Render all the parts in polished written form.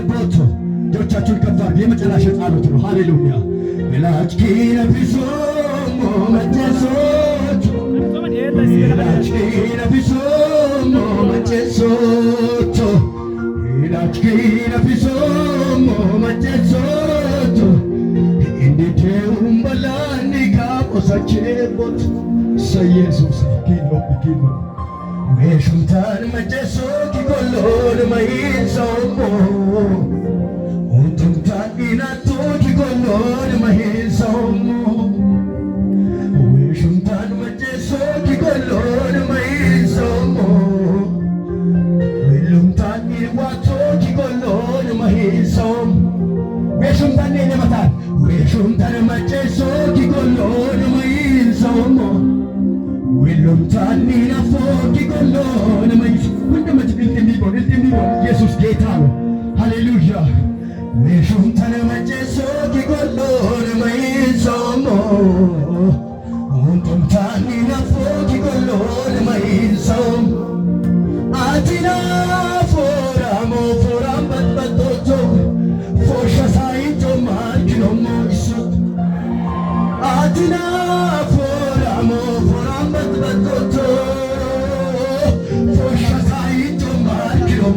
ቦቶ ጆቻችሁን ከፍ አድርጉ። የመጨረሻ ጸሎት ነው። ሃሌሉያ ላችኪነ ቢሶሞ መጨሶት ላችኪነ ቢሶሞ መጨሶት ላችኪነ ቢሶሞ መጨሶት እንዴት ውምበላኒ ካቆሳቼቦት ሰየሱስ ኪሎ ኪሎ Weshuntan majeso kigolon mahisomo Untumtan inato kigolon mahisomo Weshuntan majeso kigolon mahisomo Wilumtan iwato kigolon mahisomo Weshuntan inematan Weshuntan majeso kigolon mahisomo Wilumtan inafoki golon mais wundamati iltimigo ኢየሱስ ጌታ ነው ሃሌሉያ ወሹንታን ማጨሶ ኪጎሎን ማይሶሞ ወንቱምታን inafoki golon ማይሶም አቲና ፎራሞ ፎራም በጥበጦ ፎሻ ሳይቶ ማልኪኖሞ ይሱት አቲና ፎራሞ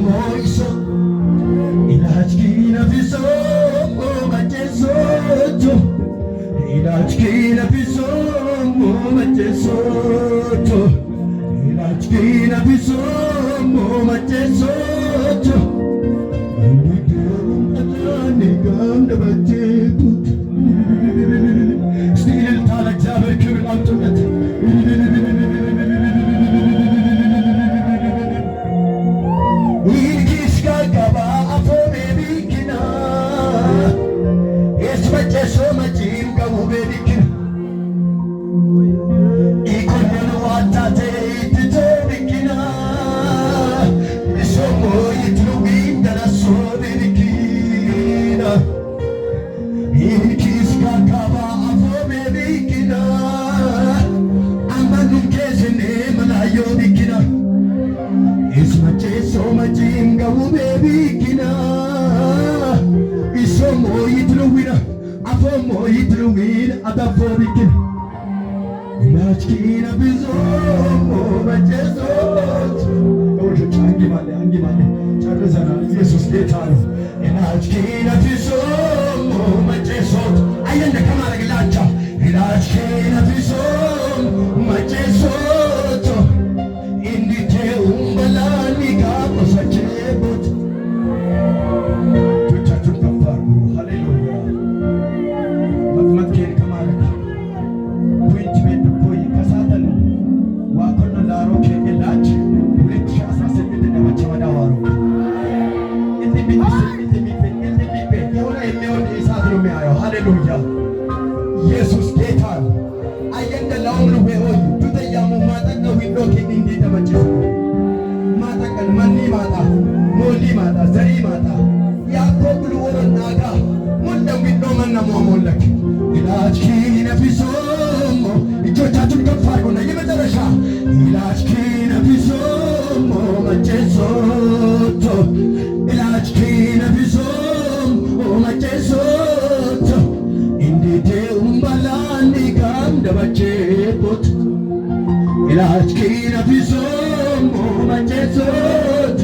Moiso ilachkina bisomo machesoto ilachkina bisomo machesoto ilachkina bisomo machesoto ndidum atani gamda batekut stil talak zaber kür antumet So much in Gaubedikin. Equal what I take to Tobikina. So more it will be that I saw the Kina. In Kiskakava for Medikina. I'm a new case in Himalaya. It's much so much in Gaubedikina. It's so more it will be. Afomo itruwin adafobikin Inachkina bizomo majesot Ojo angimane Charezana Jesus getano Inachkina bizomo majesot Ayende kamara gilacha Inachkina bizomo majesot Indite umbalani kapo sachebot Hallelujah. Jesus ጌታ ነው። አየንደ ላውም ነው ወይ ዱተያሙ ማጠቀ ዊዶክ እንዲ ተመጭ ማጠቀል ማኒ ማጣ ሞሊ ማጣ ዘሪ ማጣ ያቆብሉ ወረናጋ ሙንደ ዊዶ መና ሞሞለክ ኢላችኪ ነፍሶሞ እጆቻችሁን ከፍ አድርጉና የመጨረሻ ኢላችኪ ነፍሶሞ መጨሶቶ ኢላችኪ ነፍሶሞ መጨሶቶ እንዴት umbalani gamda bachepot ilachki nafisomo machesot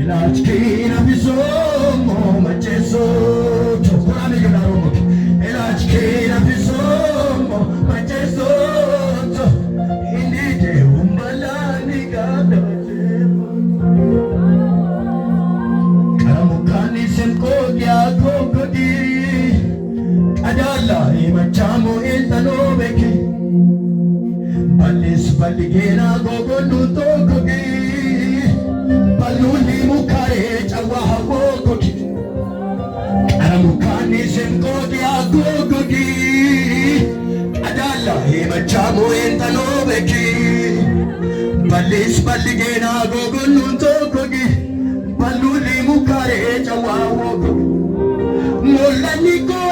ilachki nafisomo machesot kurani gadaromo ilachki nafisomo machesot indite umbalani gamda bachepot karamukani semko kya kokodi adalla imachamo iltanobeki balis baligena gogonu tokogi baluli mukare chawa hakoki aramukani semkodi agogogi adalla imachamo iltanobeki balis baligena gogonu tokogi baluli mukare chawa hakoki molani ko